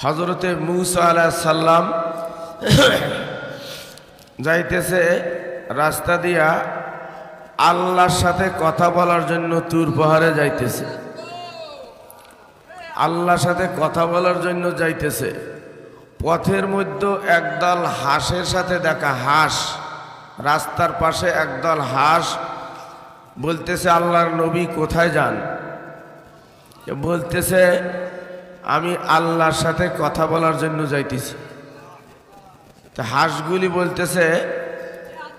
হযরতে মূসা আলাইহিস সালাম যাইতেছে রাস্তা দিয়া আল্লাহর সাথে কথা বলার জন্য তুর পাহাড়ে যাইতেছে। আল্লাহর সাথে কথা বলার জন্য যাইতেছে। পথের মধ্যে একদল হাঁসের সাথে দেখা, হাঁস রাস্তার পাশে একদল হাঁস বলতেছে, আল্লাহর নবী কোথায় যান? বলতেছে, আমি আল্লাহর সাথে কথা বলার জন্য যাইতেছি। তো হাঁসগুলি বলতেছে,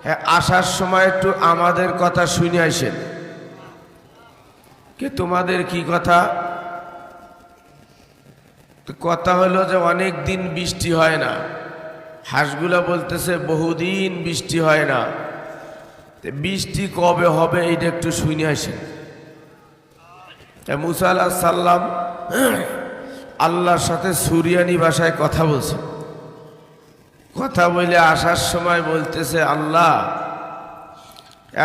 হ্যাঁ, আসার সময় একটু আমাদের কথা শুনে আইসেন। কে তোমাদের কি কথা? তো কথা হলো যে অনেক দিন বৃষ্টি হয় না। হাঁসগুলা বলতেছে বহুদিন বৃষ্টি হয় না, বৃষ্টি কবে হবে এইটা একটু শুনে আসেন। মূসা আলাইহিস সালাম আল্লাহর সাথে সুরিয়ানি ভাষায় কথা বলছে। কথা বলে আসার সময় বলতেছে, আল্লাহ,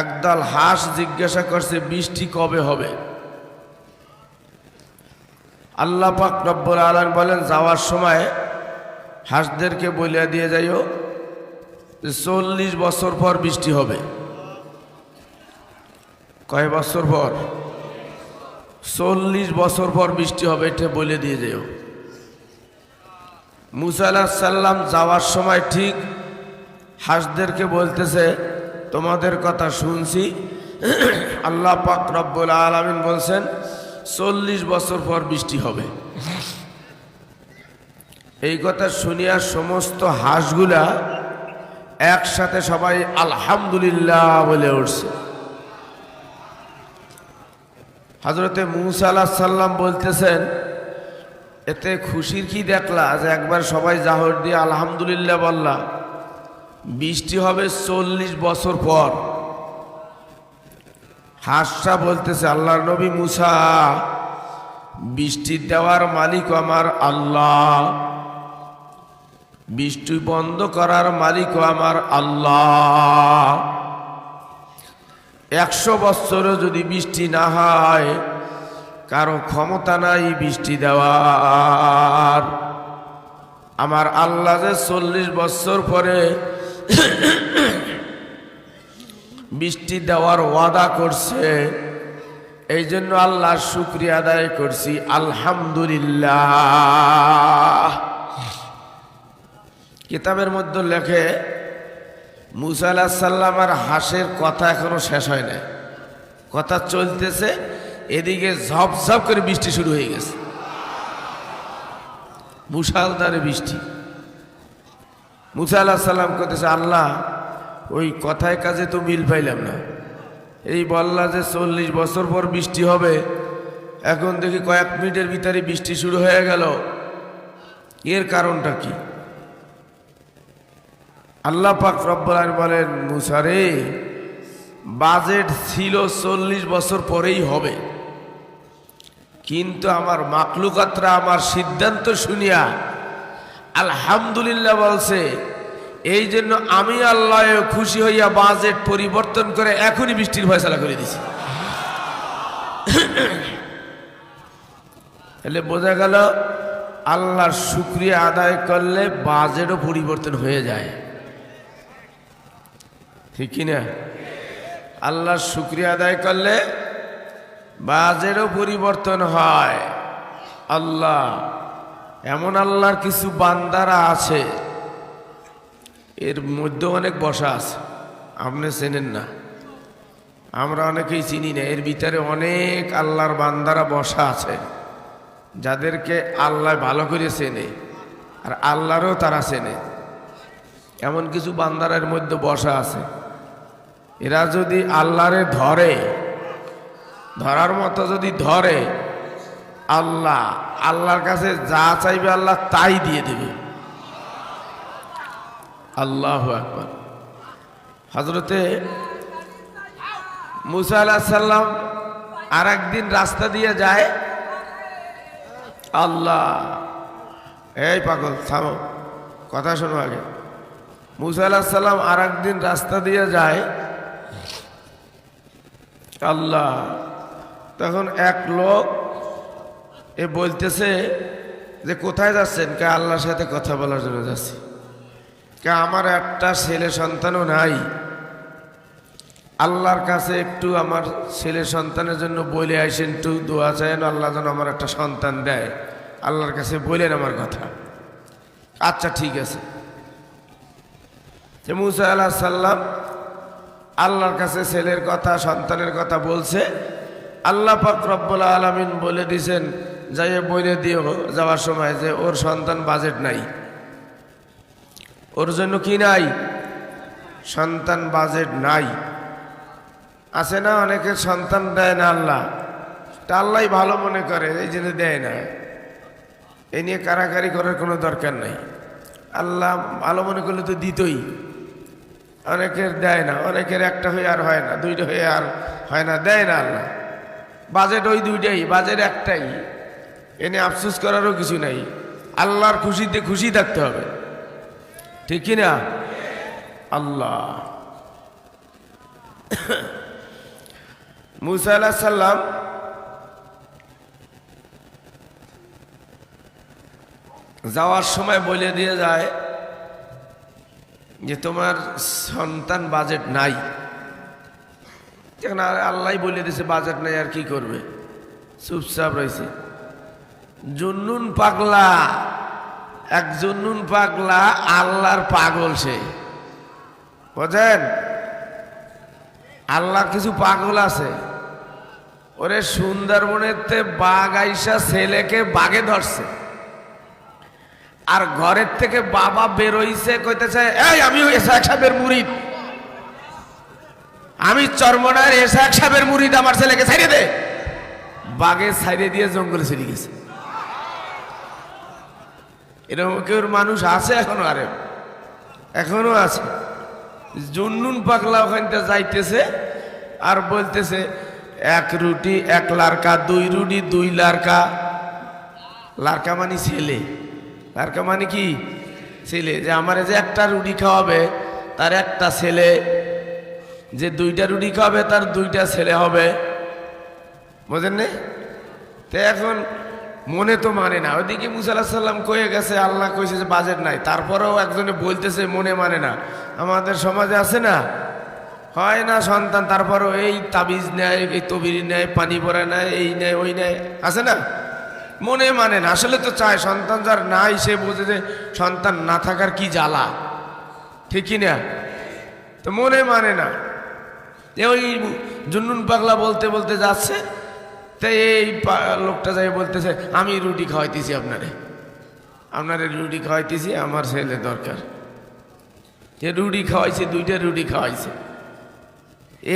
একদল হাঁস জিজ্ঞাসা করছে বৃষ্টি কবে হবে। আল্লাহ পাক রব্বুল আলামিন বলেন, যাওয়ার সময় হাঁসদেরকে বলে দিয়ে যাইও 40 বছর পর বৃষ্টি হবে। কয় বছর পর? 40 বছর পর বৃষ্টি হবে, এটা বলে দিয়ে যাইও। মূসা আলাইহিস সালাম যাওয়ার সময় ঠিক হাঁসদেরকে বলতেছে, তোমাদের কথা শুনছি। আল্লাহ পাক রব্বুল আলামিন বলছেন 40 বছর পর বৃষ্টি হবে। এই কথা শুনিয়া সমস্ত হাঁসগুলা একসাথে সবাই আলহামদুলিল্লাহ বলে উঠছে। হযরতে মূসা আলাইহিস সালাম বলতেছেন, এতে খুশির কি দেখলা যে একবার সবাই জাহর দিয়ে আলহামদুলিল্লাহ বললা? বৃষ্টি হবে 40 বছর পর। হাঁসটা বলতেছে, আল্লাহর নবী মূসা, বৃষ্টি দেওয়ার মালিক আমার আল্লাহ, বৃষ্টি বন্ধ করার মালিক আমার আল্লাহ। 100 বছরও যদি বৃষ্টি না হয়, কারো ক্ষমতা নাই বৃষ্টি দেওয়ার। আমার আল্লাহ যে 40 বছর পরে বৃষ্টি দেওয়ার ওয়াদা করছে, এই জন্য আল্লাহর শুকরিয়া আদায় করছি, আলহামদুলিল্লাহ। কিতাবের মধ্যে লেখে, মূসা আলাইহিস সালামের হাঁসের কথা এখনো শেষ হয় না, কথা চলতেছে, এদিকে ঝপঝপ করে বৃষ্টি শুরু হয়ে গেছে, মুষলধারে বৃষ্টি। মূসা আলাইহিস সালাম কইতেছে, আল্লাহ, ওই কথায় কাজে তো মিল পাইলাম না। এই বললা যে 40 বছর পর বৃষ্টি হবে, এখন দেখি কয়েক মিনিটের ভিতরে বৃষ্টি শুরু হয়ে গেল, এর কারণটা কি? আল্লাহ পাক রব্বুল আলামিন বলেন, মূসা রে, বাজেট ছিল 40 বছর পরেই হবে, কিন্তু আমার মাখলুকাতরা আমার সিদ্ধান্ত শুনিয়া আলহামদুলিল্লাহ বলছে, এই জন্য আমি আল্লাহ খুশি হইয়া বাজেট পরিবর্তন করে এখনই বৃষ্টির ফয়সালা করে দিছি। তাহলে বোঝা গেল, আল্লাহর শুকরিয়া আদায় করলে বাজেটও পরিবর্তন হয়ে যায়, ঠিক কিনা? আল্লাহর শুকরিয়া আদায় করলে বাজেটও পরিবর্তন হয়। আল্লাহ, এমন আল্লাহর কিছু বান্দারা আছে, এর মধ্যে অনেক বসা আছে, আপনি চেনেন না, আমরা অনেকেই চিনি না। এর ভিতরে অনেক আল্লাহর বান্দারা বসা আছে, যাদেরকে আল্লাহ ভালো করে চেনে, আর আল্লাহরও তারা চেনে। এমন কিছু বান্দারা এর মধ্যে বসা আছে, এরা যদি আল্লাহরে ধরে, ধরার মতো যদি ধরে, আল্লাহ আল্লাহর কাছে যা চাইবে আল্লাহ তাই দিয়ে দেবে। আল্লাহু আকবার। হযরতে মূসা আলাইহিস সালাম আর একদিন রাস্তা দিয়ে যায়। আল্লাহ, এই পাগল থামো, কথা শোনো আগে। মূসা আলাইহিস সালাম আর একদিন রাস্তা দিয়ে যায়। আল্লাহ, তখন এক লোক এ বলতেছে যে কোথায় যাচ্ছেন? কে আল্লাহর সাথে কথা বলার জন্য যাচ্ছি। কে আমার একটা ছেলে সন্তানও নাই, আল্লাহর কাছে একটু আমার ছেলে সন্তানের জন্য বলে আসেন, একটু দোয়া চাইন, আল্লাহ যেন আমার একটা সন্তান দেয়, আল্লাহর কাছে বলেন আমার কথা। আচ্ছা ঠিক আছে। যে মুসা আলাইহিস সালাম আল্লাহর কাছে ছেলের কথা সন্তানের কথা বলছে। আল্লাহ পাক রব্বুল আলামিন বলে দিয়েছেন, যাইয়ে বলে দিও যাওয়ার সময় যে ওর সন্তান বাজেট নাই, ওর জন্য কি নাই? সন্তান বাজেট নাই। আছে না অনেকের সন্তান দেয় না আল্লাহ, তা আল্লাহ ভালো মনে করে এই জন্য দেয় না। এই নিয়ে কারাকারি করার কোনো দরকার নাই, আল্লাহ ভালো মনে করলে তো দিতই। অনেকের দেয় না, অনেকের একটা হয়ে আর হয় না, দুইটা হয়ে আর হয় না, দেয় না আল্লাহ। বাজেট ওই দুইটাই, বাজেট একটাই, এনে আফসোস করারও কিছু নাই। আল্লাহর খুশিতে খুশি থাকতে হবে, ঠিক কিনা? আল্লাহ মুসা আলাইহিস সালাম যাওয়ার সময় বলে দিয়ে যায় যে তোমার সন্তান বাজেট নাই। এখন আল্লাহ বলে দিয়েছে বাজেট নাই, আর কি করবে? চুপচাপ রয়েছে। জুন্নুন পাগলা, এক জুন্নুন পাগলা আল্লাহর পাগল। সে বোঝেন, আল্লাহর কিছু পাগল আছে। ওরে সুন্দরবনেতে বাঘ আইসা ছেলেকে বাঘে ধরছে, আর ঘরের থেকে বাবা বেরোইছে, কইতেছে এই আমি এসাক সাহেবের মুরিদ, আমি চরমনার এসাক সাহেবের মুরিদ, আমার ছেলেকে ছাড়িয়ে দে। বাঘে ছাড়িয়ে দিয়ে জঙ্গলে চলে গেছে। এরকম কেউ মানুষ আছে এখনো? আরে এখনো আছে। জুন্নুন পাগলা ওখানটা যাইতেছে আর বলতেছে এক রুটি এক লারকা, দুই রুটি দুই লারকা। লারকা মানে ছেলে, লারকা মানে কি? ছেলে। যে আমার যে একটা রুটি খাওয়াবে তার একটা ছেলে, যে দুইটা রুটি খাওয়াবে তার দুইটা ছেলে হবে। বোঝেন না? তো এখন মনে তো মানে না। ওইদিকে মুসা আলাইহিস সালাম কয়ে গেছে, আল্লাহ কইছে যে বাজেট নাই, তারপরেও একজনে বলতেছে মনে মানে না। আমাদের সমাজে আছে না, হয় না সন্তান, তারপরও এই তাবিজ নেয়, এই তবির নেয়, পানি পরা নেয়, এই নেয় ওই নেয়, আছে না? মনে মানে না। আসলে তো চায় সন্তান, যার নাই সে বোঝে যে সন্তান না থাকার কি জ্বালা, ঠিক কি না? তো মনে মানে না। ওই জুন্নুন পাগলা বলতে বলতে যাচ্ছে, তাই এই লোকটা যাই বলতেছে আমি রুটি খাওয়াইতেছি আপনারে রুটি খাওয়াইতেছি, আমার ছেলে দরকার। যে রুটি খাওয়াইছে, দুইটা রুটি খাওয়াইছে।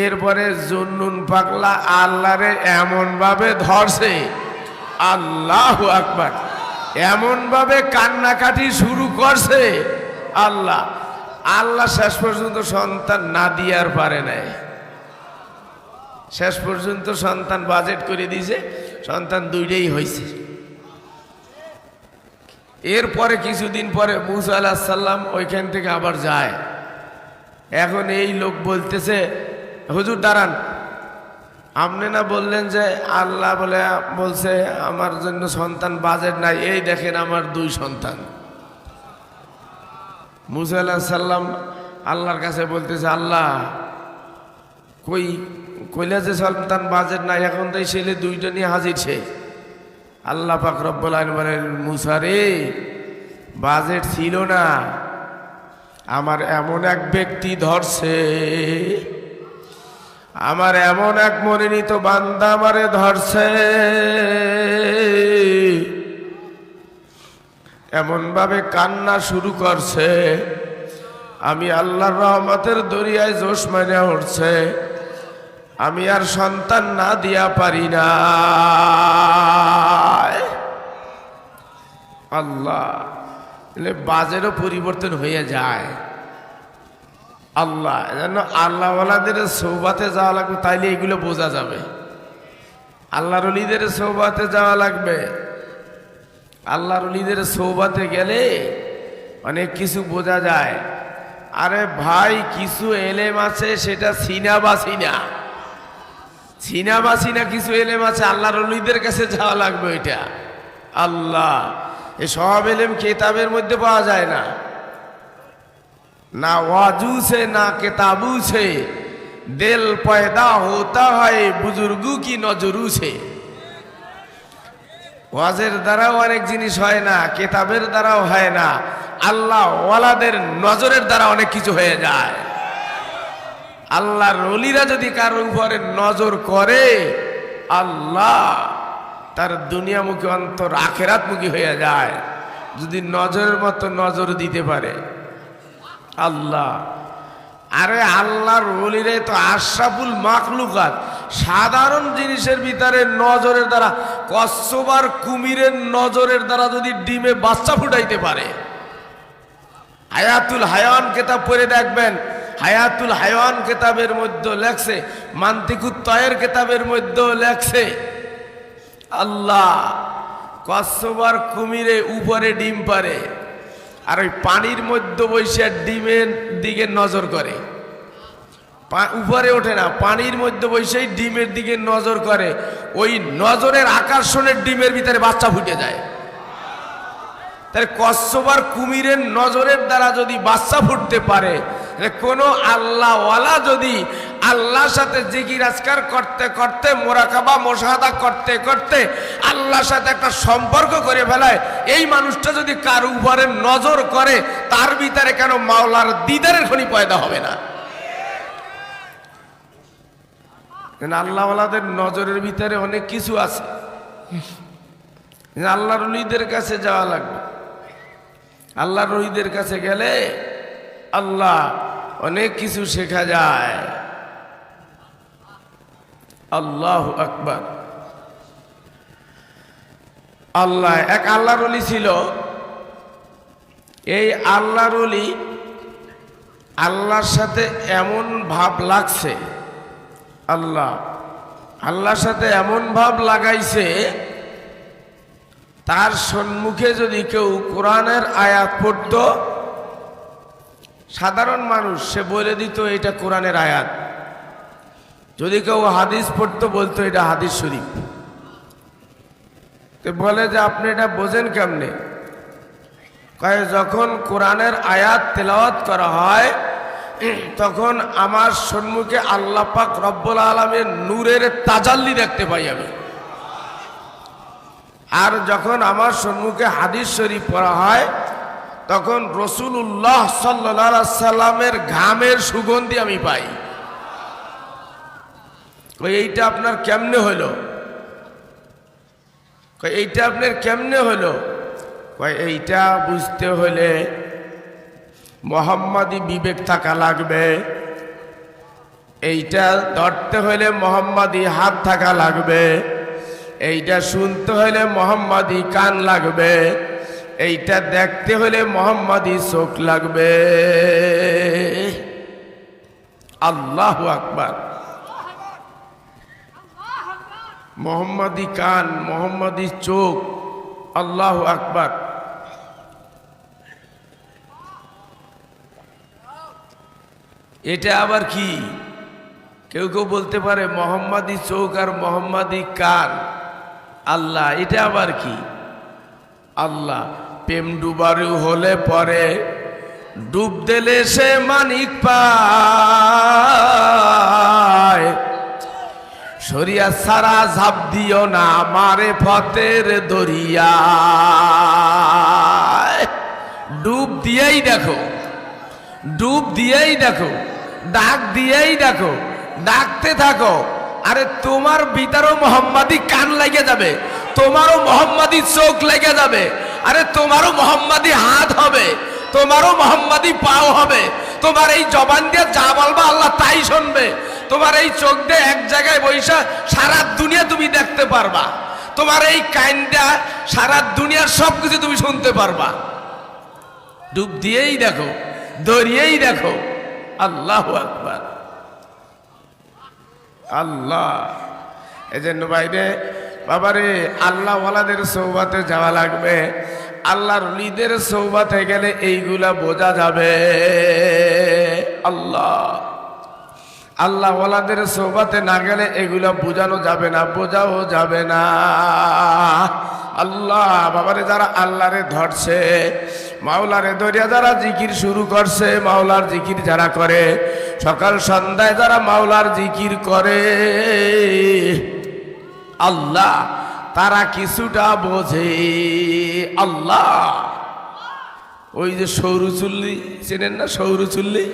এরপরে জুন্নুন পাগলা আল্লাহরে এমন ভাবে ধরছে, আল্লাহু আকবার, এমন ভাবে কান্নাকাটি শুরু করছে। আল্লাহ আল্লাহ শেষ পর্যন্ত সন্তান না দিয়ার পারে নাই। শেষ পর্যন্ত সন্তান বাজেট করে দিয়েছে, সন্তান দুইটাই হয়েছে। এরপরে কিছুদিন পরে মুসা আলাইহিস সালাম ওইখান থেকে আবার যায়। এখন এই লোক বলতেছে হুজুর দাঁড়ান, আপনি না বললেন যে আল্লাহ বলছে আমার জন্য সন্তান বাজেট নাই, এই দেখেন আমার দুই সন্তান। মুসা আলাইহিস সালাম আল্লাহর কাছে বলতেছে আল্লাহ কইলা যে সন্তান বাজেট নাই, এখন তাই ছেলে দুইটা নিয়ে হাজির। সে আল্লাহ পাক রব্বুল আলামিন বলেন মুসা রে, বাজেট ছিল না, আমার এমন এক ব্যক্তি ধরছে, আমার এমন এক মনোনীত বান্দা আমারে ধরছে, এমন ভাবে কান্না শুরু করছে, আমি আল্লাহর রহমতের দরিয়ায় জোশ মারিয়া উঠছে, আমি আর সন্তান না দিয়া পারি না। আল্লাহ বাজেরও পরিবর্তন হয়ে যায়। আল্লাহ যেন আল্লাহওয়ালাদের সৌবাতে যাওয়া লাগবে, তাইলে এগুলো বোঝা যাবে। আল্লাহর ওলিদের সৌবাতে যাওয়া লাগবে। আল্লাহর ওলিদের সৌবাতে গেলে অনেক কিছু বোঝা যায়। আরে ভাই, কিছু এলেম আছে সেটা চিনা বাসি না, কিছু এলেম আছে আল্লাহর ওলিদের কাছে যাওয়া লাগবে। ওইটা আল্লাহ এই সব এলেম কিতাবের মধ্যে পাওয়া যায় না, না ওয়াজু সে না কিতাবু সে, দিল পয়দা হোতা হয় বুজুর্গু কি নজরু সে। ওয়াজের দ্বারাও অনেক জিনিস হয় না, কিতাবের দ্বারাও হয় না, আল্লাহ ওয়ালাদের নজরের দ্বারা অনেক কিছু হয়ে যায়। আল্লাহর ওলিরা যদি কারোর উপরে নজর করে, আল্লাহ তার দুনিয়ামুখী অন্তর আখেরাতমুখী হয়ে যায়, যদি নজরের মতো নজর দিতে পারে আল্লাহ। আরে আল্লাহর ওলিরে তো আশরাফুল মাখলুকাত, সাধারণ জিনিসের ভিতরে নজরের দ্বারা, কচ্ছপ আর কুমিরের নজরের দ্বারা যদি ডিমে বাচ্চা ফুটাইতে পারে। হায়াতুল হায়াওয়ান কিতাব পড়ে দেখবেন, হায়াতুল হায়াওয়ান কিতাবের মধ্যে লেখছে, মান্তিকুত তয়ের কিতাবের মধ্যে লেখছে, আল্লাহ কচ্ছপ আর কুমিরে উপরে ডিম পারে, আর ওই পানির মধ্যে বসে ডিমের দিকে নজর করে, উপরে ওঠে না, পানির মধ্যে বসেই ডিমের দিকে নজর করে, ওই নজরের আকর্ষণের ডিমের ভিতরে বাচ্চা ফুটে যায়। তাই কচ্ছপ আর কুমিরের নজরের দ্বারা যদি বাচ্চা ফুটতে পারে, কোনো আল্লাহওয়ালা যদি আল্লাহর সাথে জিকির আজকার করতে করতে, মোরাকাবা মুশাহাদা করতে করতে আল্লাহর সাথে একটা সম্পর্ক করে ফেলায়, এই মানুষটা যদি কার উপরে নজর করে, তার ভিতরে কেন মাওলার দিদারের খনি পয়দা হবে না? আল্লাহওয়ালাদের নজরের ভিতরে অনেক কিছু আছে, আল্লাহর ওলিদের কাছে যাওয়া লাগবে। আল্লাহর ওলিদের কাছে গেলে আল্লাহ অনেক কিছু শেখা যায়। আল্লাহু আকবার। আল্লাহ এক আল্লাহর ওলি ছিল, এই আল্লাহর ওলি আল্লাহর সাথে এমন ভাব লাগছে, আল্লাহর সাথে এমন ভাব লাগাইছে, তার সম্মুখে যদি কেউ কোরআনের আয়াত পড়ত, সাধারণ মানুষ সে বলে দিত এটা কোরআনের আয়াত। যদি কেউ হাদিস পড়তো, বলতো এটা হাদিস শরীফ। তো বলে যে আপনি এটা বোঝেন কেমনে? কয় যখন কোরআনের আয়াত তেলাওয়াত করা হয়, তখন আমার সম্মুখে আল্লাহ পাক রব্বুল আলামিনের নূরের তাজাল্লি দেখতে পাই আমি। আর যখন আমার সম্মুখে হাদিস শরীফ পড়া হয়, তখন রাসূলুল্লাহ সাল্লাল্লাহু আলাইহি সাল্লামের ঘামের সুগন্ধি আমি পাই। এইটা আপনার কেমনে হলো? এইটা আপনার কেমনে হলো? এইটা বুঝতে হলে মোহাম্মদী বিবেক থাকা লাগবে, এইটা ধরতে হলে মোহাম্মদী হাত থাকা লাগবে, এইটা শুনতে হলে মোহাম্মদী কান লাগবে, এইটা দেখতে হলে মোহাম্মদী চোখ লাগবে। আল্লাহু আকবার। মোহাম্মদী কান, মোহাম্মদী চোখ, আল্লাহু আকবার। এটা আবার কি? কেউ কেউ বলতে পারে মোহাম্মদী চোখ আর মোহাম্মদী কান, আল্লাহ এটা আবার কি? আল্লাহ প্রেম ডুবারু হলে পরে ডুব দিলে সে মানিক পায়, শরিয়া সারা ঝাঁপ দিও না মারে ফতের দরিয়া। ডুব দিয়েই দেখো, ডুব দিয়েই দেখো, ডাক দিয়েই দেখো, ডাকতে থাকো। আরে তোমার ভিতরেও মোহাম্মদী কান লেগে যাবে, তোমারও মোহাম্মদী চোখ লেগে যাবে, আরে তোমারও মোহাম্মদী হাত হবে, তোমারও মোহাম্মদী পাও হবে। তোমার এই জবান দিয়ে যা বলবা আল্লাহ তাই শুনবে। তোমার এই চোখ দিয়ে এক জায়গায় বৈশা সারা দুনিয়া তুমি দেখতে পারবা, তোমার এই কান দিয়ে সারা দুনিয়ার সব কিছু তুমি শুনতে পারবা। ডুব দিয়েই দেখো, দরিয়েই দেখো। আল্লাহু আকবার। আল্লাহ এই জন্য বাইরে বাবারে আল্লাহ ওয়ালাদের সৌবাতে যাওয়া লাগবে। আল্লাহর ওলিদের সৌবাতে গেলে এইগুলা বোঝা যাবে। আল্লাহ ওয়ালাদের সৌবাতে না গেলে এগুলা বোঝানো যাবে না, বোঝাও যাবে না। আল্লাহ বাবারে যারা আল্লাহরে ধরছে, মাওলারে ধরিয়া যারা জিকির শুরু করছে, মাওলার জিকির যারা করে, সকাল সন্ধ্যায় যারা মাওলার জিকির করে, আল্লাহ তারা কিছুটা বোঝে। আল্লাহ ওই যে সৌরচুল্লি চেনেন না, সৌরচুল্লি?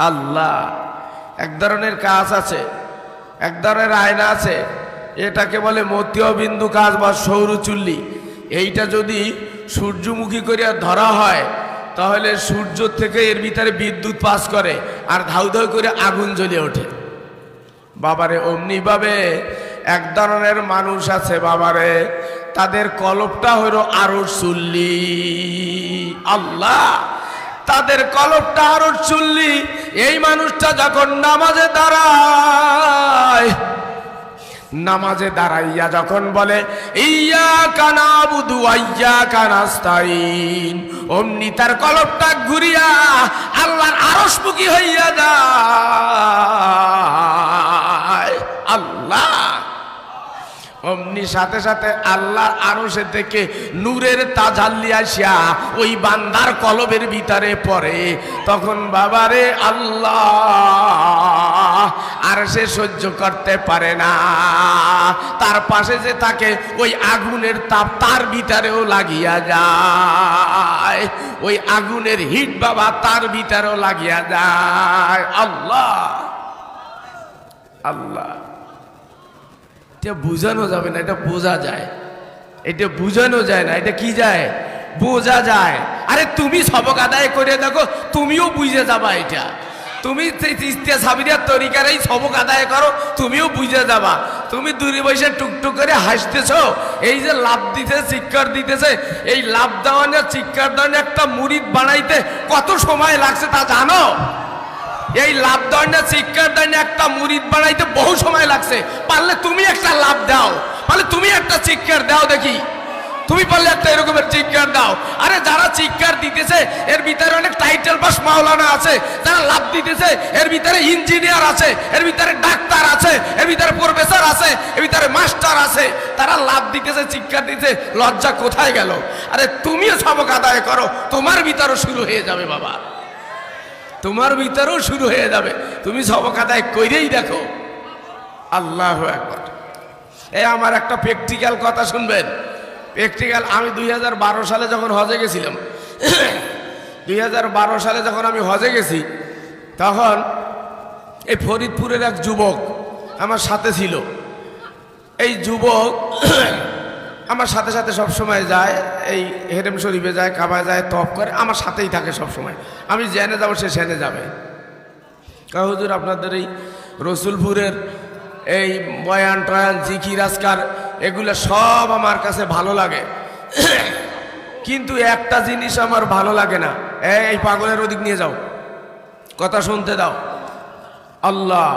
আল্লাহ এক ধরনের কাজ আছে, এক ধরনের আয়না আছে, এটাকে বলে মতীয় বিন্দু কাজ বা সৌরচুল্লি। এইটা যদি সূর্যমুখী করিয়া ধরা হয় তাহলে সূর্য থেকে এর ভিতরে বিদ্যুৎ পাস করে আর ধাউ ধাউ করে আগুন জ্বলে ওঠে। বাবারে অমনি ভাবে এক ধরনের মানুষ আছে বাবারে, তাদের কলবটা হইল আরশ চুল্লি। আল্লাহ তাদের কলবটা আরশ চুল্লি। এই মানুষটা যখন নামাজে দাঁড়ায়, নামাজে দাঁড়াইয়া যখন বলে ইয়্যাকা না'বুদু ওয়া ইয়্যাকা নাস্তাঈন, অমনি তার কলবটা ঘুরিয়া আল্লাহর আরশমুখী হইয়া যায়। আল্লাহ অমনি সাথে সাথে আল্লাহর আরশে থেকে নূরের তাজাল্লি আসিয়া ওই বান্দার কলবের ভিতরে পড়ে। তখন বাবারে আল্লাহ আর সে সহ্য করতে পারে না, তার পাশে যে থাকে ওই আগুনের তাপ তার ভিতরেও লাগিয়া যায়, ওই আগুনের হিট বাবা তার ভিতরেও লাগিয়া যায়। আল্লাহ আল্লাহ এটা বোঝানো যাবে না, এটা বোঝা যায়। এটা বোঝানো যায় না, এটা কি যায়? বোঝা যায়। আরে তুমি সবক আদায় করে দেখো, তুমিও বুঝে যাবা। এটা তুমি সাবিরিয়ার তরিকার এই সবক আদায় করো, তুমিও বুঝে যাবা। তুমি দূরে বসে টুকটুক করে হাসতেছো, এই যে লাভ দিতেছে, চিৎকার দিতেছে, এই লাভ দেওয়ানে চিৎকার দেওয়ানে একটা মুরিদ বানাইতে কত সময় লাগছে তা জানো? এই লাভ দেওয়ানে চিৎকার দেওয়ানে একটা মুরিদ বানাইতে বহু সময় লাগছে। পারলে তুমি একটা লাভ দাও, পারলে তুমি একটা চিৎকার দাও দেখি, তুমি পারলে একটা এরকমের চিৎকার দাও। আরে যারা চিৎকার দিতেছে এর ভিতরে অনেক টাইটেল পাস মাওলানা আছে, যারা লাভ দিতেছে এর ভিতরে ইঞ্জিনিয়ার আছে, এর ভিতরে ডাক্তার আছে, এর ভিতরে প্রফেসর আছে, এর ভিতরে মাস্টার আছে, তারা লাভ দিতেছে, চিৎকার দিতেছে, লজ্জা কোথায় গেল? আরে তুমিও সবক আদায় করো, তোমার ভিতরও শুরু হয়ে যাবে বাবা, তোমার ভিতরেও শুরু হয়ে যাবে। তুমি সবক আদায় কইরেই দেখো। আল্লাহু আকবার। এই আমার একটা প্র্যাকটিক্যাল কথা শুনবেন। প্র্যাকটিক্যাল, আমি 2012 সালে যখন হজে গেছিলাম, 2012 সালে যখন আমি হজে গেছি, তখন এই ফরিদপুরের এক যুবক আমার সাথে ছিল। এই যুবক আমার সাথে সাথে সব সময় যায়, এই হেরেম শরীফে যায়, কাবায় যায়, তপ করে, আমার সাথেই থাকে সব সময়। আমি জেনে যাবো, সে সেনে যাবে। হুজুর আপনাদের এই রসুলপুরের এই বয়ান টয়ান জিকির আজকার এগুলো সব আমার কাছে ভালো লাগে, কিন্তু একটা জিনিস আমার ভালো লাগে না। এই পাগলের ওদিক নিয়ে যাও, কথা শুনতে দাও। আল্লাহ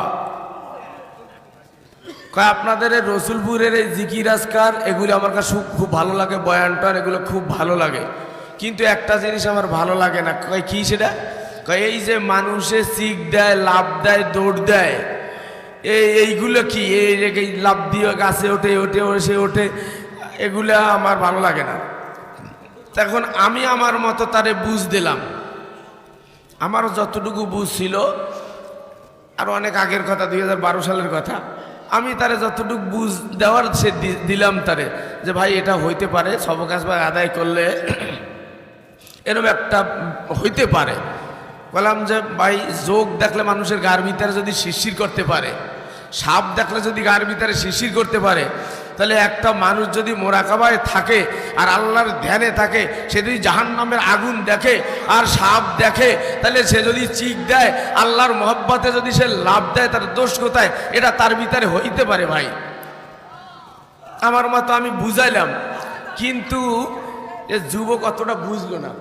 কয় আপনাদের এই রসুলপুরের এই জিকির আজকার এগুলো আমার কাছে খুব ভালো লাগে, বয়ান টয়ান এগুলো খুব ভালো লাগে, কিন্তু একটা জিনিস আমার ভালো লাগে না। কয় কি সেটা? কয় এই যে মানুষে চিক দেয়, লাভ দেয়, দৌড় দেয়, এইগুলো কি? এই লাভ দিয়ে গাছে ওঠে, ওঠে সে ওঠে, এগুলো আমার ভালো লাগে না। তখন আমি আমার মতো তারে বুঝ দিলাম, আমারও যতটুকু বুঝ ছিল, আর অনেক আগের কথা, 2012 সালের কথা, আমি তারে যতটুকু বুঝ দেওয়ার সে দিলাম তারে, যে ভাই এটা হইতে পারে, সবক আসবাক আদায় করলে এরকম একটা হইতে পারে। বললাম যে ভাই যোগ দেখলে মানুষের গার ভিতরে যদি শিরশির করতে পারে, সাপ দেখলে যদি গার ভিতরে শিরশির করতে পারে, তাহলে একটা মানুষ যদি মোরাকাবায় থাকে আর আল্লাহর ধ্যানে থাকে, সে যদি জাহান্নামের আগুন দেখে আর সাপ দেখে, তাহলে সে যদি চিক দেয়, আল্লাহর মহব্বতে যদি সে লাভ দেয়, তার দোষ কোথায়? এটা তার ভিতরে হইতে পারে ভাই। আমার মতো আমি বুঝাইলাম, কিন্তু এ যুবক অতটা বুঝলো না।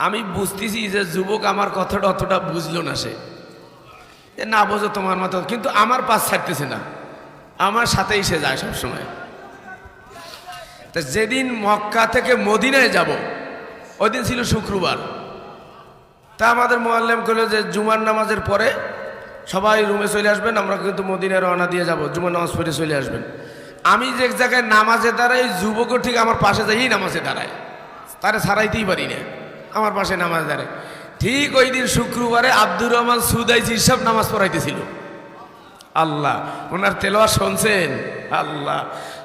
আমি বুঝতেছি যে যুবক আমার কথাটা অতটা বুঝলো না, সে না বোঝো তোমার মতো, কিন্তু আমার পাশ ছাড়তেছে না, আমার সাথেই সে যায় সবসময়। তা যেদিন মক্কা থেকে মদিনায় যাব, ওই দিন ছিল শুক্রবার। তা আমাদের মুআল্লিম করলো যে জুমার নামাজের পরে সবাই রুমে চলে আসবেন, আমরা কিন্তু মদিনায় রওনা দিয়ে যাব, জুমার নামাজ পড়ে চলে আসবেন। আমি যে জায়গায় নামাজে দাঁড়াই, যুবকও ঠিক আমার পাশে যাই নামাজে দাঁড়ায়, তারে ছাড়াইতেই পারি না, আমার পাশে নামাজ দাঁড়ায়। ঠিক ওই দিন শুক্রবারে আব্দুর রহমান সুদাইজি সব নামাজ পড়াইতেছিল। আল্লাহ, ওনার তেলাওয়াত শুনছেন? আল্লাহ,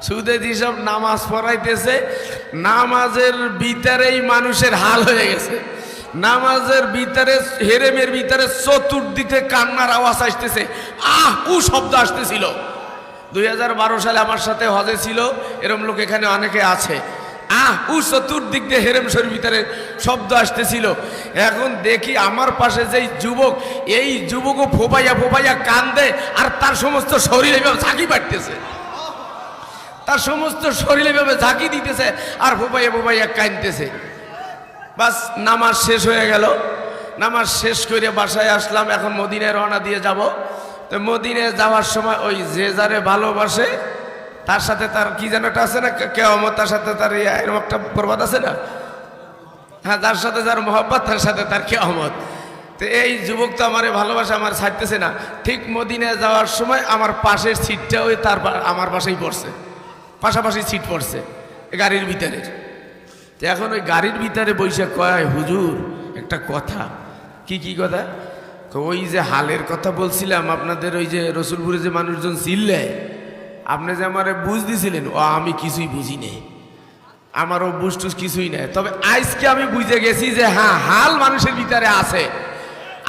সুদাইজি সব নামাজ পড়াইতেছে, নামাজের ভিতরেই মানুষের হাল হয়ে গেছে। নামাজের ভিতরে, হেরেমের ভিতরে চতুর্দিকে কান্নার আওয়াজ আসতেছে, আহ উ শব্দ আসতেছিল। 2012 সালে আমার সাথে হজে ছিল, এরম লোক এখানে অনেকে আছে। আহ উ চতুর্দিক দিয়ে হেরেম শরীর ভিতরে শব্দ আসতেছিল। এখন দেখি আমার পাশে যেই যুবক, এই যুবকও ফোপাইয়া ফোপাইয়া কান্দে, আর তার সমস্ত শরীরে ঝাঁকি পাঠতেছে, তার সমস্ত শরীরে ঝাঁকি দিতেছে, আর ফোপাইয়া ফোপাইয়া কাঁদতেছে। বাস নামাজ শেষ হয়ে গেল। নামাজ শেষ করে বাসায় আসলাম, এখন মদিনায় রওনা দিয়ে যাব। তো মদিনায় যাওয়ার সময় ওই যে যারে ভালোবাসে তার সাথে তার কি যেন একটা আছে না, কেয়ামত, তার সাথে তার এরকম একটা প্রবাদ আছে না, হ্যাঁ, যার সাথে যার মহব্বত তার সাথে তার কেয়ামত। তো এই যুবক তো আমারে ভালোবাসে, আমার ছাড়তেছে না। ঠিক মদিনায় যাওয়ার সময় আমার পাশের সিটটা ওই তার আমার পাশেই পড়ছে, পাশাপাশি সিট পড়ছে গাড়ির ভিতরে। তো এখন ওই গাড়ির ভিতরে বসে কয়, হুজুর একটা কথা। কি কথা? ওই যে হালের কথা বলছিলাম আপনাদের, ওই যে রসুলপুরে যে মানুষজন ছিললে, আপনি যে আমারে বুঝ দিছিলেন, ও আমি কিছুই বুঝি নেই, আমারও বুঝ টুস কিছুই নেই। তবে আজকে আমি বুঝে গেছি যে হ্যাঁ, হাল মানুষের ভিতরে আছে।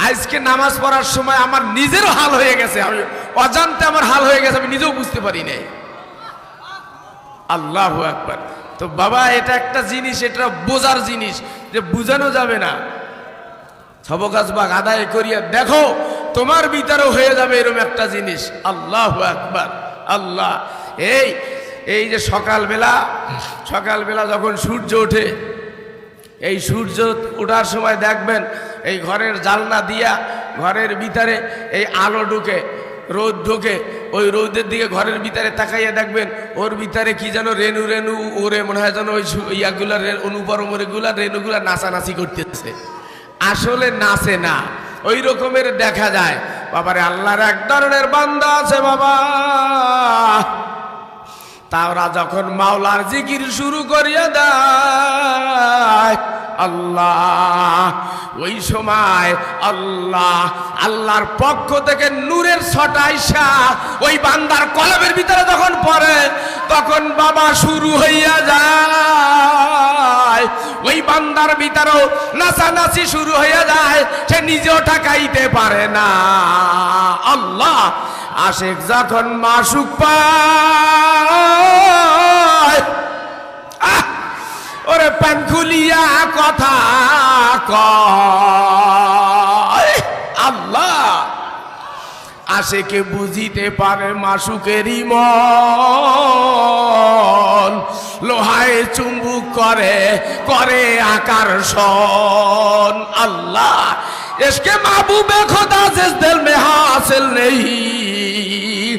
আজকে নামাজ পড়ার সময় আমার নিজেরও হাল হয়ে গেছে, আমি অজান্তে আমার হাল হয়ে গেছে, আমি নিজেও বুঝতে পারি নাই। আল্লাহু আকবার। তো বাবা, এটা একটা জিনিস, এটা বোঝার জিনিস, যে বুঝানো যাবে না। সবকাজ বাগ আদায় করিয়া দেখো, তোমার ভিতরেও হয়ে যাবে এরকম একটা জিনিস। আল্লাহু আকবার। আল্লাহ, এই যে সকালবেলা যখন সূর্য ওঠে, এই সূর্য ওঠার সময় দেখবেন এই ঘরের জানলা দিয়া ঘরের ভিতরে এই আলো ঢুকে, রোদ ঢোকে, ওই রোদের দিকে ঘরের ভিতরে তাকাইয়া দেখবেন ওর ভিতরে কি যেন রেণু রেণু ওরে, মনে হয় যেন ওই ইয়াগুলা অনুপরমরেগুলা রেণুগুলা নাচানাচি করতেছে। আসলে নাচে না, ওই রকমের দেখা যায়। বাবারে, আল্লাহর এক ধরনের বান্দা আছে বাবা, তারা যখন মাওলার জিকির শুরু করিয়া দেয়, আল্লাহ, ওই সময় আল্লাহর পক্ষ থেকে নূরের ছটাইশা ওই বান্দার কলবের ভিতরে যখন পড়ে, তখন বাবা শুরু হইয়া যায়। ওই বান্দার ভিতরেও নাচানাচি শুরু হইয়া যায়, সে নিজেও ঠেকাইতে পারে না। আল্লাহ, আশিক যখন মাসুক পায়, ওরে প্যান খুলিয়া কথা কয়। আল্লাহ, আশিকে বুঝিতে পারে মাসুকেরই মন, লোহায় চুম্বুক করে আকর্ষণ। আল্লাহ, इसके महबूब खुदा जिस दिल में हासिल नहीं,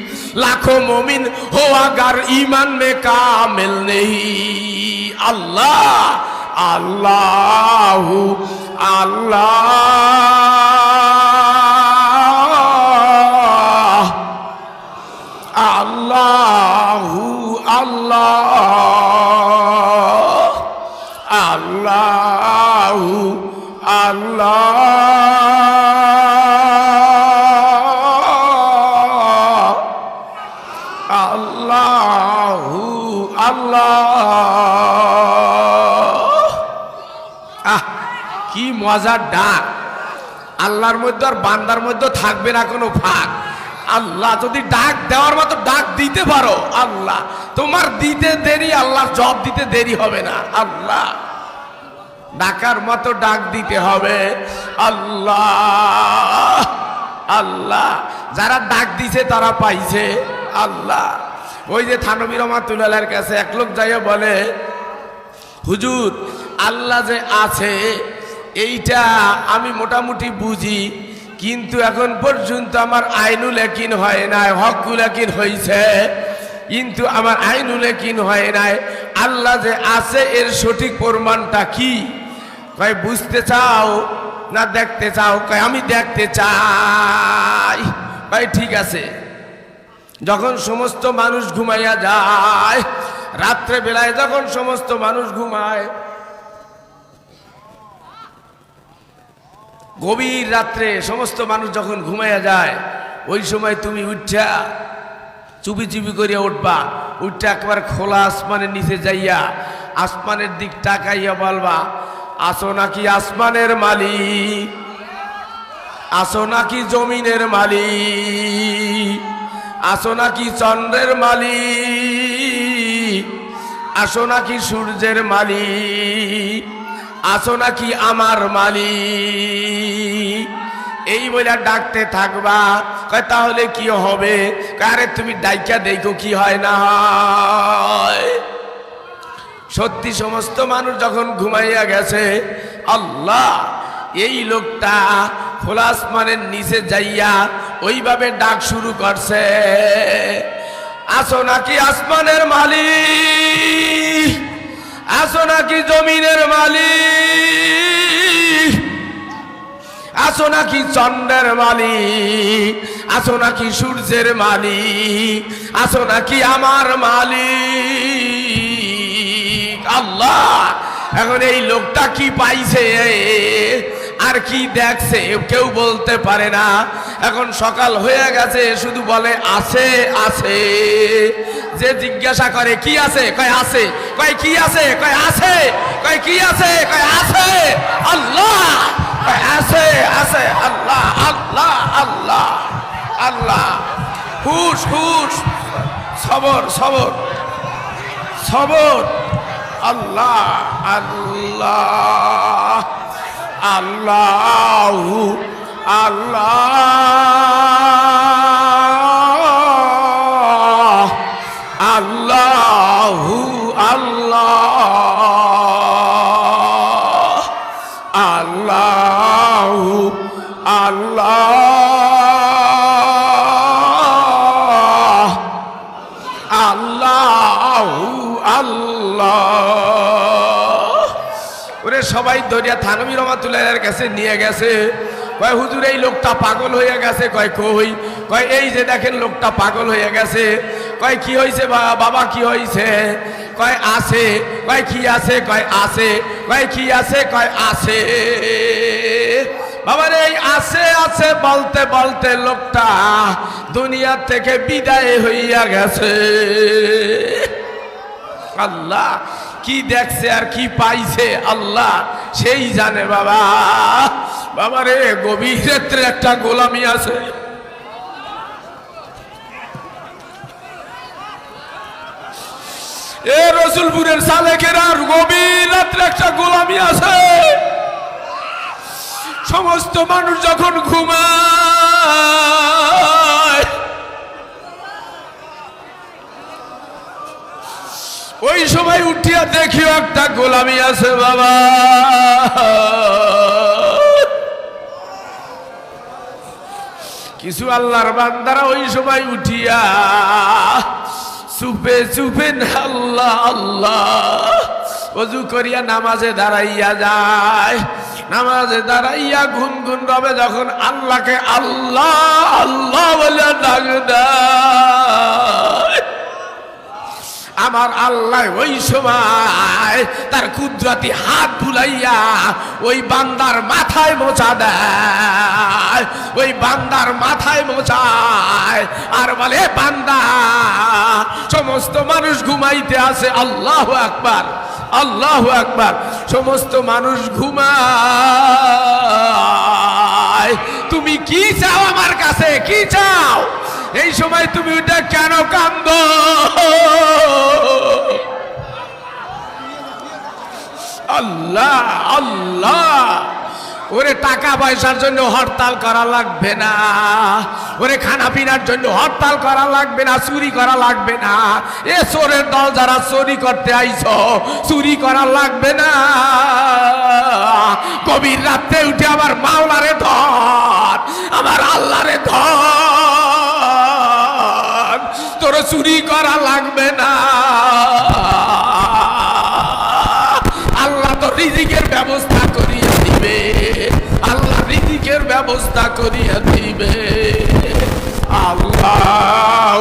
लाखों मोमिन हो अगर ईमान में कामिल नहीं। अल्लाह अल्लाह अल्लाह अल्लाह अल्लाह अल्लाह আল্লাহু আল্লাহ। কি মজার ডাক! আল্লাহর মধ্যে আর বান্দার মধ্যে থাকবে না কোনো ফাঁক। আল্লাহ যদি ডাক দেওয়ার মতো ডাক দিতে পারো, আল্লাহ তোমার দিতে দেরি, আল্লাহর জবাব দিতে দেরি হবে না। আল্লাহ ডাকার মতো ডাক দিতে হবে। আল্লাহ আল্লাহ, যারা ডাক দিছে তারা পাইছে। আল্লাহ, ওই যে থানবী রহমাতুল্লাহর কাছে এক লোক যাইয়া বলে, হুজুর আল্লাহ যে আছে এইটা আমি মোটামুটি বুঝি, কিন্তু এখন পর্যন্ত আমার আইনুল ইয়াকিন হয় নাই, হকুল ইয়াকিন হয়েছে কিন্তু আমার আইনুল ইয়াকিন হয় নাই। আল্লাহ যে আছে এর সঠিক প্রমাণটা কি? কয় বুঝতে চাও না দেখতে চাও? কয় আমি দেখতে চাই। ভাই ঠিক আছে, যখন সমস্ত মানুষ ঘুমাইয়া যায়, রাত্রে বেলায় যখন সমস্ত মানুষ ঘুমায়, গভীর রাত্রে সমস্ত মানুষ যখন ঘুমাইয়া যায়, ওই সময় তুমি উঠা চুপি চুপি করিয়া উঠবা, উঠা একবার খোলা আসমানের নিচে যাইয়া আসমানের দিক তাকাইয়া বলবা, আসো নাকি আসমানের মালিক, আসো নাকি জমিনের মালিক, আসো নাকি চন্দ্রের মালিক, আসো নাকি সূর্যের মালিক, আসো নাকি আমার মালিক। এই বলে ডাকতে থাকবা। কয় তাহলে কি হবে? আরে তুমি ডাইকা দেখো কি হয় না হয়। সত্যি সমস্ত মানুষ যখন ঘুমাইয়া গেছে, আল্লাহ এই লোকটা খোলা আসমানের নিচে যাইয়া ওইভাবে ডাক শুরু করছে, আসো নাকি আসমানের মালিক, আসো নাকি জমিনের মালিক, আসো নাকি চন্দ্রের মালিক, আসো নাকি সূর্যের মালিক, আসো নাকি আমার মালিক। আল্লাহ এখন এই লোকটা কি পাইছে আর কি দেখছে কেউ বলতে পারে না। এখন সকাল হয়ে গেছে, শুধু বলে আছে আছে। যে জিজ্ঞাসা করে কি আছে, কয় আছে, কয় কি আছে, কয় আছে, কয় কি আছে, কয় আছে। আল্লাহ আছে আছে, আল্লাহ আল্লাহ আল্লাহ আল্লাহ। হুশ হুশ, সবর সবর সবর। আল্লাহ আল্লাহ আল্লাহ আল্লাহ আল্লাহ আল্লাহ আল্লাহ আল্লাহ আল্লাহ আল্লাহ। ওরে সবাই দরিয়া থানবী রহমাতুল্লাহের কাছে নিয়ে গেছে। কয় হুজুর এই লোকটা পাগল হয়ে গেছে। কয় কই? কয় এই যে দেখেন লোকটা পাগল হয়ে গেছে। কয় কি হয়েছে বাবা, কি হয়েছে? কয় আছে। কয় কি আছে? কয় আছে। কয় কি আছে? কয় আছে। বাবার এই আছে আছে বলতে বলতে লোকটা দুনিয়া থেকে বিদায় হইয়া গেছে। আল্লাহ কি দেখছে আর কি পাইছে আল্লাহ সেই জানে। বাবা বাবারে গভীর রাত্রে একটা গোলামি আছে। এ রসুলপুরের সালেকেরা গভীর রাত্রে একটা গোলামি আছে। সমস্ত মানুষ যখন ঘুমায়, ওই সময় উঠিয়া দেখিও একটা গোলামি আছে। বাবা কিছু আল্লাহর বান্দারা ওই সময় উঠিয়া চুপে চুপে আল্লাহ আল্লাহ ওযু করিয়া নামাজে দাঁড়াইয়া যায়। নামাজে দাঁড়াইয়া গুনগুন রবে যখন আল্লাহকে আল্লাহ আল্লাহ বলে ডাক দেয়, আমার আল্লাহ ওই সময় তার কুদরতি হাত বুলাইয়া ওই বান্দার মাথায় মোচা দেয়। ওই বান্দার মাথায় মোচায় আর বলে, বান্দা সমস্ত মানুষ ঘুমাইতে আছে। আল্লাহু আকবার আল্লাহু আকবার। সমস্ত মানুষ ঘুমায়, তুমি কি চাও আমার কাছে? কি চাও? এই সময় তুমি ওটা কেন কান্দো? আল্লাহ আল্লাহ। ওরে টাকা পয়সার জন্য হরতাল করা লাগবে না, ওরে খানা পিনার জন্য হরতাল করা লাগবে না, চুরি করা লাগবে না। এ চোরের দল যারা চুরি করতে আইছো, চুরি করা লাগবে না। গভীর রাতে উঠে আমার মাওলারে ধর, আমার আল্লাহরে ধর, তোর চুরি করা লাগবে না। আল্লাহ তো রিজিকের ব্যবস্থা করিয়া দিবে, আল্লাহ রিজিকের ব্যবস্থা করিয়া দিবে। আল্লাহ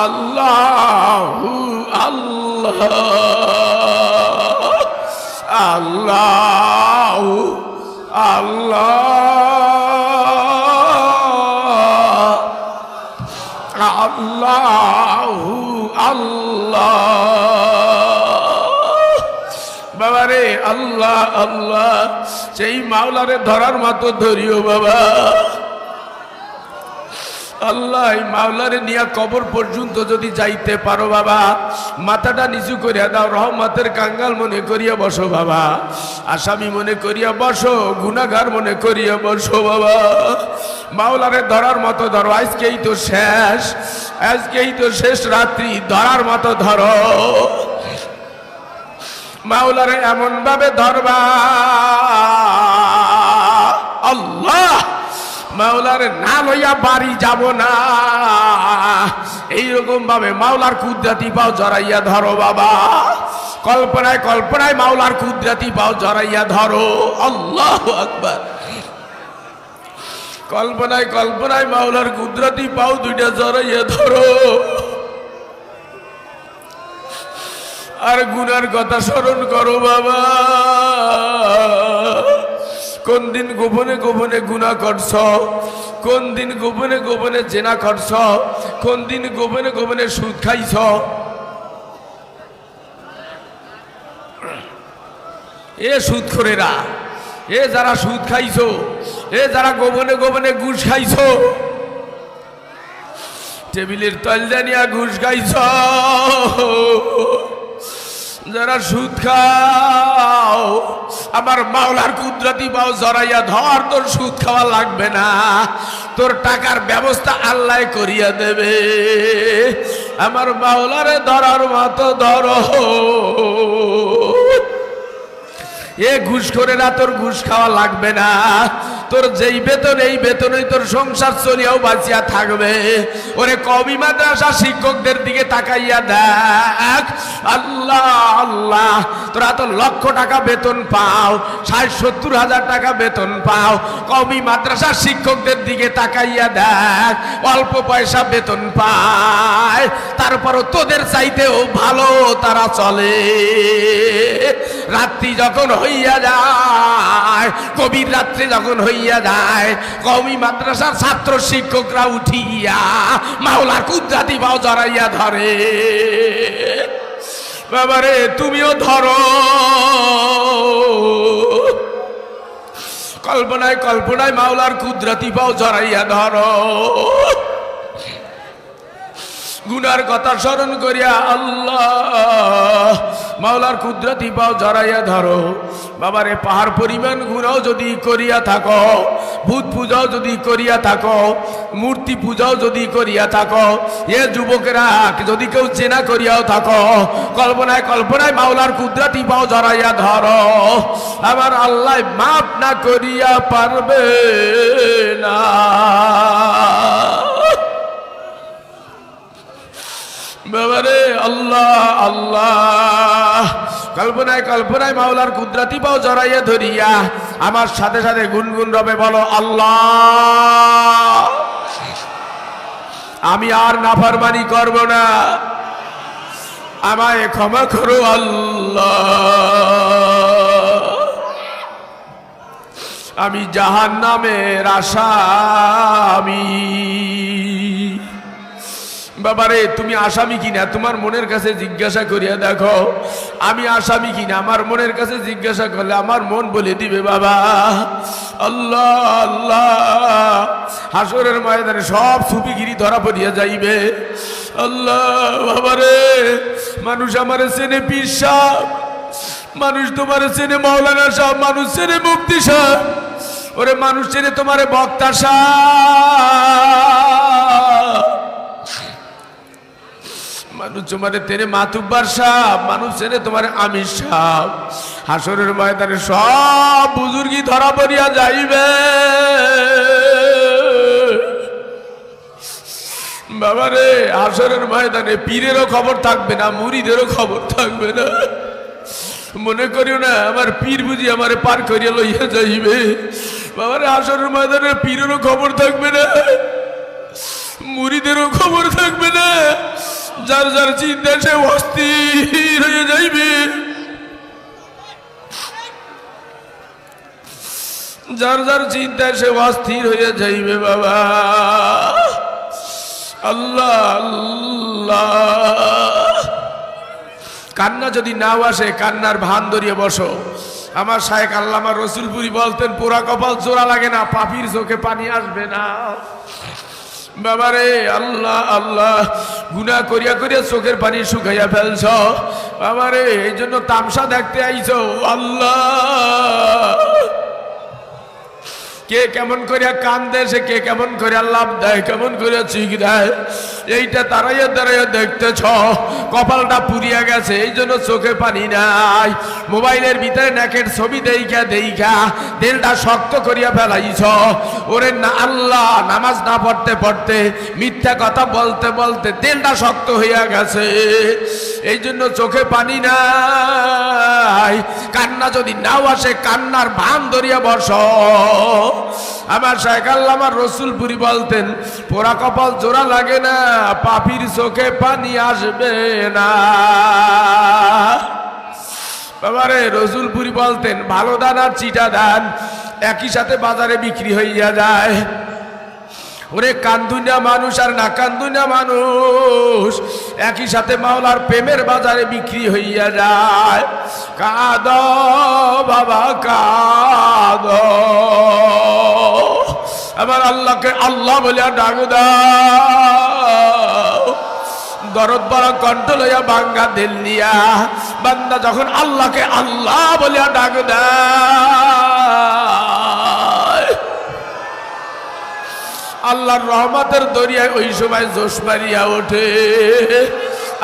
আল্লাহু আল্লাহ আল্লাহু আল্লাহ আল্লাহু আল্লাহ বাবারে আল্লাহ আল্লাহ সেই মাওলারে ধরার মতো ধরিও বাবা আল্লাহ এই মাওলারে নিয়া কবর পর্যন্ত যদি যাইতে পারো বাবা মাথাটা নিচু করিয়া দাও রহমতের কাঙ্গাল মনে করিয়া বসো বাবা আসামি মনে করিয়া বসো গুনাহগার মনে করিয়া বসো বাবা মাওলারে ধরার মতো ধরো আজকেই তো শেষ রাত্রি ধরার মতো ধরো মাওলারে এমন ভাবে ধরবা আল্লাহ মাওলারে না লইয়া বাড়ি যাব না এইরকম ভাবে মাওলার কুদরতি পাও জড়াইয়া ধরো বাবা কল্পনায় কল্পনায় মাওলার কুদরতি পাও জড়াইয়া ধরো আল্লাহু আকবার কল্পনায় কল্পনায় মাওলার কুদরতি পাও দুইটা জড়াইয়া ধরো আর গুনার কথা স্মরণ করো বাবা কোন দিন গোপনে গোপনে গুনাহ করছ কোন দিন গোপনে গোপনে জেনা করছ কোন দিন গোপনে গোপনে সুদ খাইছ এ সুদখোরেরা এ যারা সুদ খাইছো এ যারা গোপনে গোপনে ঘুষ খাইছো টেবিলের তলদা নিয়া ঘুষ খাইছ যারা সুদ খাও আমার মাওলার কুদরতি পাও জড়াইয়া ধর তোর সুদ খাওয়া লাগবে না তোর টাকার ব্যবস্থা আল্লাহ করিয়া দেবে আমার মাওলারে ধরার মতো ধরো এ ঘুষ করে না তোর ঘুষ খাওয়া লাগবে না তোর যেই বেতন এই বেতনই তোর সংসার চলিয়াও বাঁচিয়া থাকবে ওরে কওমি মাদ্রাসা শিক্ষকদের দিকে তাকাইয়া দেখ আল্লাহ আল্লাহ তোরা তো লক্ষ টাকা বেতন পাও ৬০-৭০ হাজার টাকা বেতন পাও কওমি মাদ্রাসা শিক্ষকদের দিকে তাকাইয়া দেখ অল্প পয়সা বেতন পায় তারপরও তোদের চাইতেও ভালো তারা চলে রাত্রি যখন হইয়া যায় কবির রাত্রে যখন হইয়া যায় কওমি মাদ্রাসার ছাত্র শিক্ষকরা উঠিয়া মাওলার কুদরতি পাও জড়াইয়া ধরে বাবারে তুমিও ধরো কল্পনায় কল্পনায় মাওলার কুদরতি পাও জড়াইয়া ধরো গুনার কথা স্মরণ করিয়া আল্লাহ মাওলার কুদরতি পাও জড়াইয়া ধরো বাবারে পাহাড় পরিমাণ গুনাও যদি করিয়া থাকো ভূত পূজাও যদি করিয়া থাকো মূর্তি পূজাও যদি করিয়া থাকো এ যুবকেরা যদি কেউ চেনা করিয়াও থাকো কল্পনায় কল্পনায় মাওলার কুদরতি পাও জড়াইয়া ধরো আমার আল্লাহ মাফ না করিয়া পারবে না বাবারে আল্লাহ আল্লাহ কল্পনায় কল্পনায় মাওলার কুদরতি পাও জড়াইয়া ধরিয়া আমার সাথে সাথে গুনগুন রবে বলো আল্লাহ আমি আর নাফরমানি করব না আমায় ক্ষমা করো আল্লাহ আমি জাহান্নামের আসামি বাবারে তুমি আসামি কিনা তোমার মনের কাছে জিজ্ঞাসা করিয়া দেখো আমি আসামি কিনা আমার মনের কাছে জিজ্ঞাসা করলে আমার মন বলে দিবে বাবা আল্লাহ আল্লাহ হাসরের ময়দানে সব সুপিগিরি ধরা পড়িয়া যাইবে আল্লাহ বাবারে মানুষ আমারে চেনে পীর সাহেব মানুষ তোমারে চেনে মাওলানা সাহেব মানুষ চেনে মুফতি সাহেব ওরে মানুষ চেনে তোমারে বক্তা সাহেব মানুষ তোমারে তেনে মাতুব্বার সাহেব মানুষ চেনে তোমারে আমির সাহেব হাসরের ময়দানে সব বুজুর্গি ধরা পড়িয়া যাইবে বাবারে হাসরের ময়দানে পীরেরও খবর থাকবে না মুরিদেরও খবর থাকবে না মনে করিও না আমার পীর বুঝি আমারে পার করিয়া লইয়া যাইবে বাবারে হাসরের ময়দানে পীরেরও খবর থাকবে না মুরিদেরও খবর থাকবে না যার যার চিন্তা সে অস্থির হয়ে যাইবে, যার যার চিন্তা সে অস্থির হয়ে যাইবে বাবা। আল্লাহ আল্লাহ, কান্না যদি নাও আসে কান্নার ভান ধরিয়ে বসো। আমার শায়েখ আল্লামা রসুলপুরি বলতেন, পোড়া কপাল জোড়া লাগে না, পাপির চোখে পানি আসবে না। বাবারে আল্লাহ আল্লাহ, গুনাহ করিয়া করিয়া চোখের পানি শুকাইয়া ফেলছ বাবারে, এই জন্য তামসা দেখতে আইছো। আল্লাহ, কে কেমন করিয়া কান্দে, সে কে কেমন করিয়া লাভ দেয়, কেমন করিয়া চিক দেয়, এইটা দাঁড়াইয়া দাঁড়াইয়া দেখতেছ। কপালটা পুড়িয়া গেছে, এই জন্য চোখে পানি নাই। মোবাইলের ভিতরে নেকের ছবি দেইখা দেইখা দিলটা শক্ত করিয়া ফেলাইছ। ওরে না আল্লাহ, নামাজ না পড়তে পড়তে মিথ্যা কথা বলতে বলতে দিলটা শক্ত হইয়া গেছে, এই জন্য চোখে পানি নাই। কান্না যদি নাও আসে কান্নার ভান ধরিয়া বস। আমার শায়েখ আল্লামা রসুলপুরি বলতেন, পোড়া কপাল জোড়া লাগে না, পাপির চোখে পানি আসবে না। বাবারে রসুলপুরি বলতেন, ভালো ধান আর চিটা ধান একই সাথে বাজারে বিক্রি হইয়া যায়। ওরে কান্দুনা মানুষ আর না কান্দুনা মানুষ একই সাথে মাওলার প্রেমের বাজারে বিক্রি হইয়া যায়। কাঁদ বাবা কাঁদ, আমার আল্লাহকে আল্লাহ বলিয়া ডাক দাও। দরদ বড় কণ্ঠ লইয়া বাঙ্গা দিল নিয়া বান্দা যখন আল্লাহকে আল্লাহ বলিয়া ডাক দেয়, আল্লাহর রহমতের দরিয়ায় ওই সময় জোশ মারিয়া ওঠে।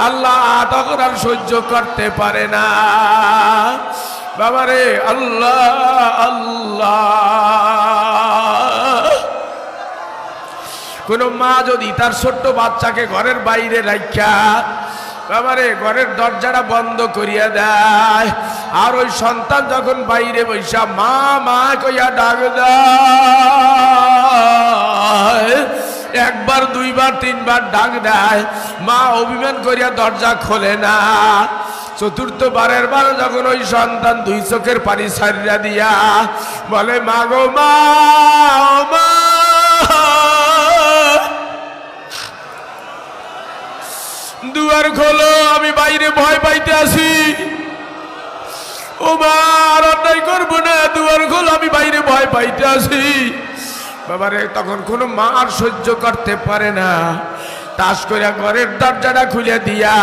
আল্লাহ তখন আর সহ্য করতে পারে না বাবারে। আল্লাহ আল্লাহ, কোন মা যদি তার ছোট্ট বাচ্চাকে ঘরের বাইরে রাখা বাবারে ঘরের দরজাটা বন্ধ করিয়া দেয়, আর ওই সন্তান যখন বাইরে বৈশা মা মা কইয়া ডাক দেয়, একবার দুইবার তিনবার ডাক দেয়, মা অভিমান করিয়া দরজা খোলে না। চতুর্থবারের বার যখন ওই সন্তান দুই চোখের পানি ছাড়িয়া দিয়া বলে, মা গো মা, মা দুয়ার খোলো, আমি বাইরে ভয় পাইতে আসি। ও মা, আর অন্যায় করবো না, দুয়ার খোলো, আমি বাইরে ভয় পাইতে আসি। বাবারে তখন কোনো মা আর সহ্য করতে পারে না, তাস করিয়া ঘরের দরজাটা খুলে দিয়া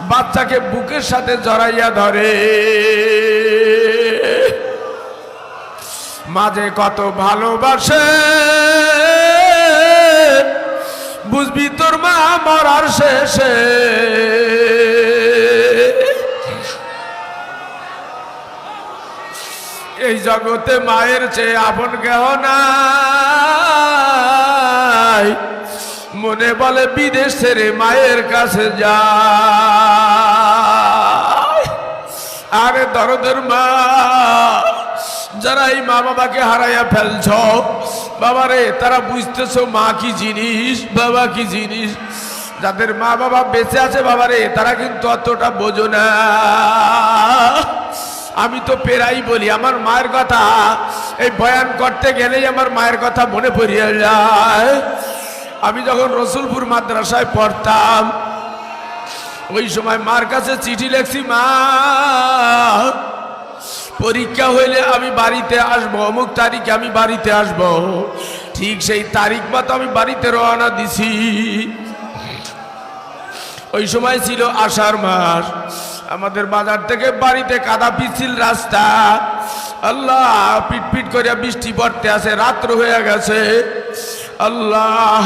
বাচ্চাকে বুকের সাথে জড়াইয়া ধরে। মাঝে কত ভালোবাসে বুঝবি তোর মা মরার শেষে। এই জগতে মায়ের চেয়ে আপন কেহ নাই, মনে বলে বিদেশ ছেড়ে মায়ের কাছে যায়। আরে দরদের মা, যারা এই মা বাবাকে হারাইয়া ফেলছ বাবারে, তারা বুঝতেছ মা কি জিনিস, বাবা কি জিনিস। যাদের মা বাবা বেঁচে আছে বাবারে, তারা কিন্তু অতটা বোঝো না। আমি তো পেরাই বলি আমার মায়ের কথা, এই বয়ান করতে গেলেই আমার মায়ের কথা মনে পড়িয়া যায়। আমি যখন রসুলপুর মাদ্রাসায় পড়তাম ওই সময় মার কাছে চিঠি লেখছি, মা পরীক্ষা হইলে আমি বাড়িতে আসবো, অমুক তারিখে আমি বাড়িতে আসব। ঠিক সেই তারিখ মতো আমি বাড়িতে রওনা দিছি। ওই সময় ছিল আষাঢ় মাস, আমাদের বাজার থেকে বাড়িতে কাদা পিছিল রাস্তা। আল্লাহ, পিটপিট করে বৃষ্টি পড়তে আছে, রাত্র হয়ে গেছে। আল্লাহ,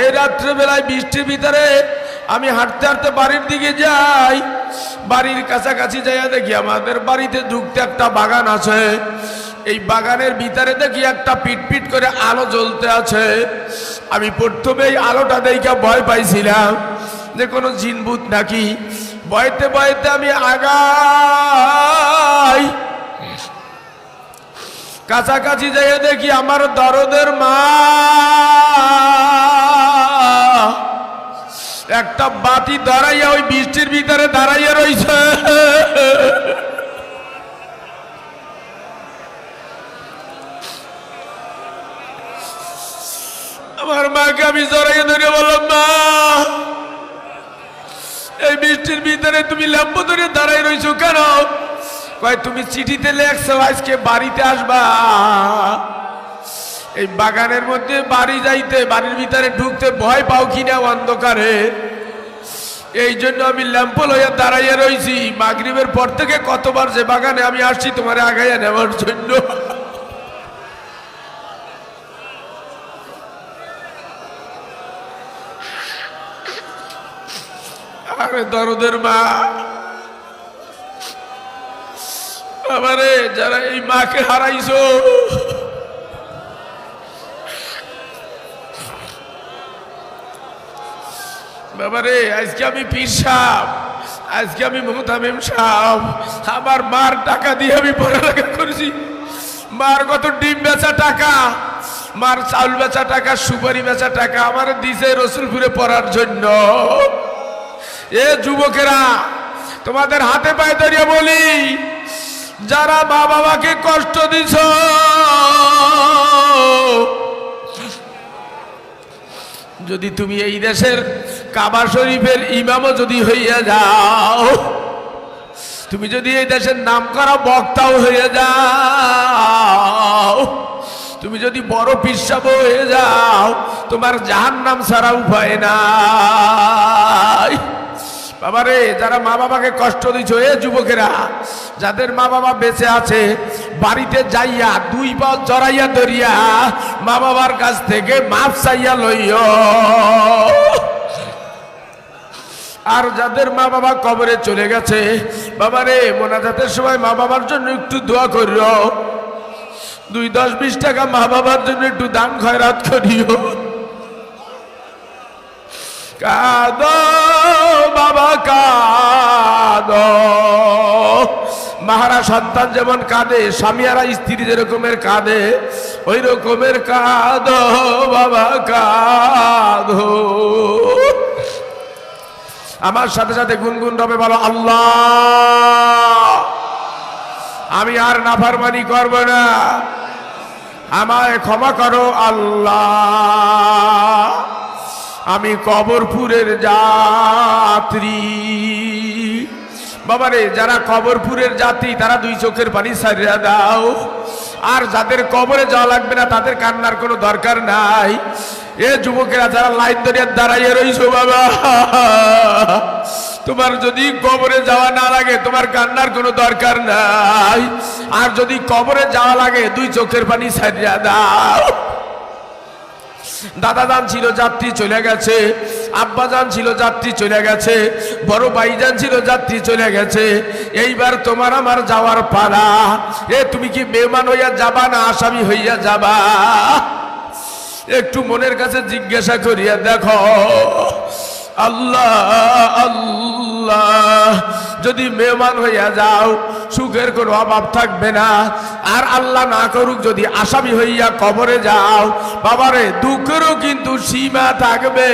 এই রাত্রেবেলায় বৃষ্টির ভিতরে আমি হাঁটতে হাঁটতে বাড়ির দিকে যাই। বাড়ির কাছাকাছি যাইয়া দেখি আমাদের বাড়িতে ঢুকতে একটা বাগান আছে। এই বাগানের ভিতরে দেখি একটা পিটপিট করে আলো জ্বলতে আছে। আমি প্রথমে এই আলোটা দেখে ভয় পাইছিলাম যে কোনো জিনভূত নাকি। ভয়তে ভয়তে আমি আগাই, কাছাকাছি যাইয়া দেখি আমার দরদের মা একটা বাতি দাঁড়াইয়া ওই বৃষ্টির ভিতরে দাঁড়াইয়া রইছে। আমার মাকে আমি জড়াইয়া ধরে বললাম, মা এই বৃষ্টির ভিতরে তুমি ল্যাম্প ধরে দাঁড়াই রইছো কেন? কয় তুমি চিঠিতে লেখছো আজকে বাড়িতে আসবা, এই বাগানের মধ্যে বাড়ি যাইতে বাড়ির ভিতরে ঢুকতে ভয় পাও কিনা অন্ধকারে, এই জন্য আমি ল্যাম্প লইয়া দাঁড়াইয়া রইছি। মাগরিবের পর থেকে কতবার যে বাগানে আমি আসছি তোমার আগাইয়া নেওয়ার জন্য। আরে দরদের মা, আমারে যারা এই মাকে হারাইছো, বাবারে আজকে আমি পীর সাহেব, আজকে আমি মুহতামিম সাহেব, আমার মার টাকা দিয়ে আমি পড়ালেখা করেছি। মার কত ডিম বেচা টাকা, মার চাউল বেচা টাকা, সুপারি বেচা টাকা আমার দিছে রসুলপুরে পড়ার জন্য। এ যুবকেরা, তোমাদের হাতে পায়ে ধরিয়ে বলি, যারা মা বাবাকে কষ্ট দিছ, যদি তুমি এই দেশের কাবা শরীফের ইমামও যদি হইয়া যাও, তুমি যদি এই দেশের নামকরা বক্তাও হয়ে যাও, তুমি যদি বড় পিসাব হয়ে যাও, তোমার জাহান্নাম ছাড়া উপায় নাই। বাবারে, যারা মা বাবাকে কষ্ট দিছো, এ যুবকেরা, যাদের মা বাবা বেঁচে আছে, বাড়িতে যাইয়া দুই পা জড়াইয়া ধরিয়া মা বাবার কাছ থেকে মাপ চাইয়া লইও। আর যাদের মা বাবা কবরে চলে গেছে, বাবারে মোনাজাতের সময় মা বাবার জন্য একটু দোয়া করিও, 2, 10, 20 টাকা মা বাবার জন্য একটু দান খয়রাত করিও। কাঁদো বাবা কাঁদো, মাহারা সন্তান যেমন কাঁদে, স্বামীরা স্ত্রী যেরকমের কাঁদে, ওই রকমের কাঁদো বাবা কাঁদো। আমার সাথে সাথে গুনগুন রবে বলো, আল্লাহ আমি আর নাফরমানি করব না, আমায় ক্ষমা করো আল্লাহ। আমি কবরপুরের যাত্রী। বাবারে, যারা কবরপুরের যাত্রী তারা 2 চোখের পানি ছাড়িয়ে দাও। আর যাদের কবরে যাওয়া লাগবে না তাদের কান্নার কোনো দরকার নাই। এ যুবকেরা, যারা লাইন ধরিয়া দাঁড়াইয়া রইছো, বাবা তোমার যদি কবরে যাওয়া না লাগে তোমার কান্নার কোনো দরকার নাই। আর যদি কবরে যাওয়া লাগে 2 চোখের পানি ছাড়িয়ে দাও। দাদা জান ছিল যাত্রী চলে গেছে, আব্বা জান ছিল যাত্রী চলে গেছে, বড় ভাইজান ছিল যাত্রী চলে গেছে, এইবার তোমার আমার যাওয়ার পালা। এ তুমি কি মেহমান হইয়া যাবা না আসামি হইয়া যাবা? একটু মনের কাছে জিজ্ঞাসা করিয়া দেখো। আল্লাহ আল্লাহ, যদি মেহমান হইয়া যাও সুখের কোনো অভাব থাকবে না। আর আল্লাহ না করুক যদি আসামি হইয়া কবরে যাও, বাবারে দুঃখেরও কিন্তু সীমা থাকবে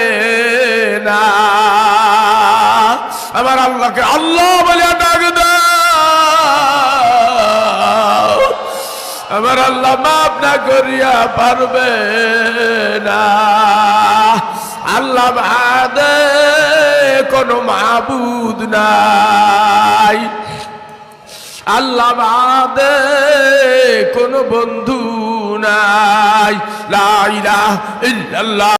না। আমার আল্লাহকে আল্লাহ বলিয়া ডাক দাও, আমার আল্লাহ মাফ না করিয়া পারবে না। আল্লাহ বাদে কোনো মাবুদ নাই, আল্লাহ বাদে কোনো বন্ধু নাই। লা ইলাহা ইল্লাল্লাহ